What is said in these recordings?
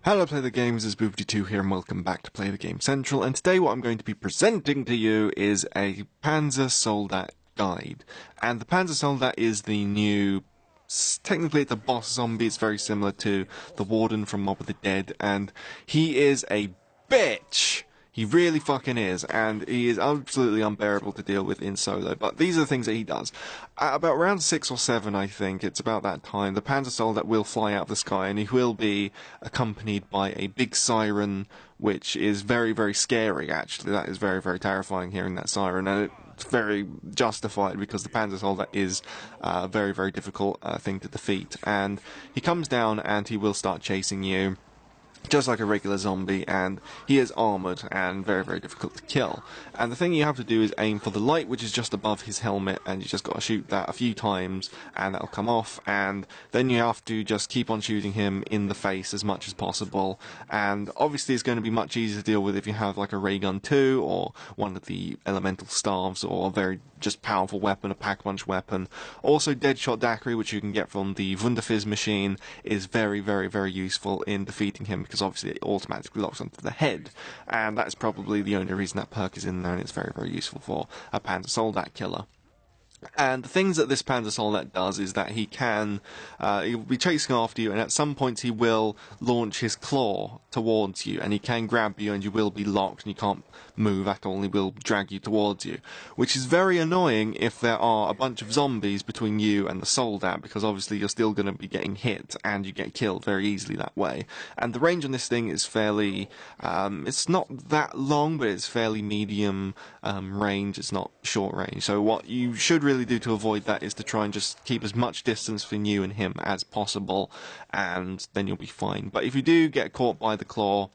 Hello Play the Games, it's Boobity2 here and welcome back to Play the Game Central, and today what I'm going to be presenting to you is a Panzer Soldat guide. And the Panzer Soldat is the new, technically it's a boss zombie, it's very similar to the Warden from Mob of the Dead, and he is a bitch! He really fucking is, and he is absolutely unbearable to deal with in solo, but these are the things that he does. At about round 6 or 7, I think, it's about that time, the Panzer Soldat will fly out of the sky, and he will be accompanied by a big siren, which is very, very scary, actually. That is very, very terrifying, hearing that siren, and it's very justified, because the Panzer Soldat is a very, very difficult thing to defeat. And he comes down, and he will start chasing you, just like a regular zombie, and he is armoured and very, very difficult to kill. And the thing you have to do is aim for the light, which is just above his helmet, and you just got to shoot that a few times, and that'll come off, and then you have to just keep on shooting him in the face as much as possible. And obviously it's going to be much easier to deal with if you have like a ray gun 2, or one of the elemental staves, or a very just powerful weapon, a pack-punch weapon. Also, Deadshot Daiquiri, which you can get from the Wunderfizz machine, is very, very, very useful in defeating him, because obviously it automatically locks onto the head, and that's probably the only reason that perk is in there, and it's very, very useful for a Panzer Soldat killer. And the things that this Panzer Soldat does is that he'll be chasing after you, and at some points he will launch his claw towards you, and he can grab you, and you will be locked, and you can't move at all, and he will drag you towards you. Which is very annoying if there are a bunch of zombies between you and the Soldat, because obviously you're still going to be getting hit, and you get killed very easily that way. And the range on this thing is fairly, it's not that long, but it's fairly medium range, it's not short range. So what you should really do to avoid that is to try and just keep as much distance between you and him as possible, and then you'll be fine. But if you do get caught by the claw,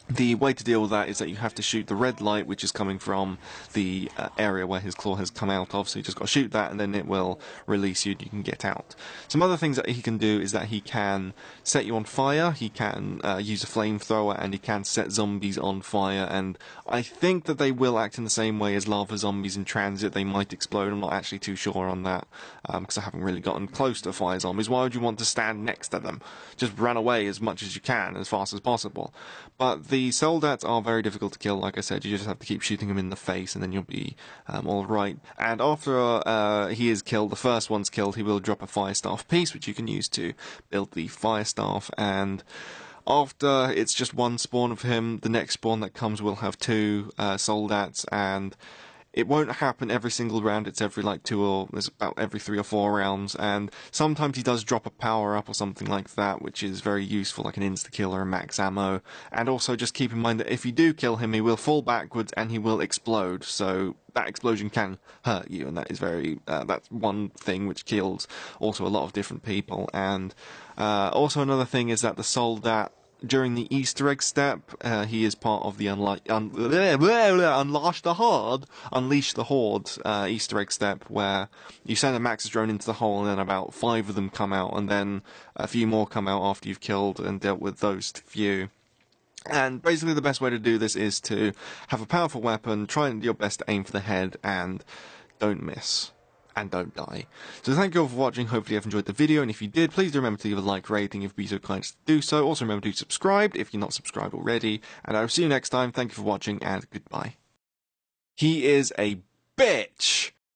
the way to deal with that is that you have to shoot the red light, which is coming from the area where his claw has come out of, so you just got to shoot that, and then it will release you and you can get out. Some other things that he can do is that he can set you on fire, he can use a flamethrower, and he can set zombies on fire, and I think that they will act in the same way as lava zombies in transit. They might explode. I'm not actually too sure on that, because I haven't really gotten close to fire zombies. Why would you want to stand next to them? Just run away as much as you can, as fast as possible. But the Soldats are very difficult to kill, like I said. You just have to keep shooting him in the face, and then you'll be alright. And after he is killed, the first one's killed, he will drop a Fire Staff piece, which you can use to build the Fire Staff, and after it's just one spawn of him, the next spawn that comes will have two Soldats, and it won't happen every single round, it's every it's about every 3 or 4 rounds, and sometimes he does drop a power-up or something like that, which is very useful, like an insta-kill or a max ammo. And also just keep in mind that if you do kill him, he will fall backwards and he will explode, so that explosion can hurt you, and that is that's one thing which kills also a lot of different people. And also another thing is that the Soldat, during the Easter egg step, he is part of the Unleash the Horde Easter egg step, where you send a Max's drone into the hole, and then about 5 of them come out, and then a few more come out after you've killed and dealt with those few. And basically the best way to do this is to have a powerful weapon, try and do your best to aim for the head, and don't miss. And don't die. So thank you all for watching, hopefully you've enjoyed the video, and if you did, please do remember to leave a like rating if you'd be so kind as to do so. Also remember to subscribe if you're not subscribed already, and I'll see you next time. Thank you for watching, and goodbye. He is a bitch!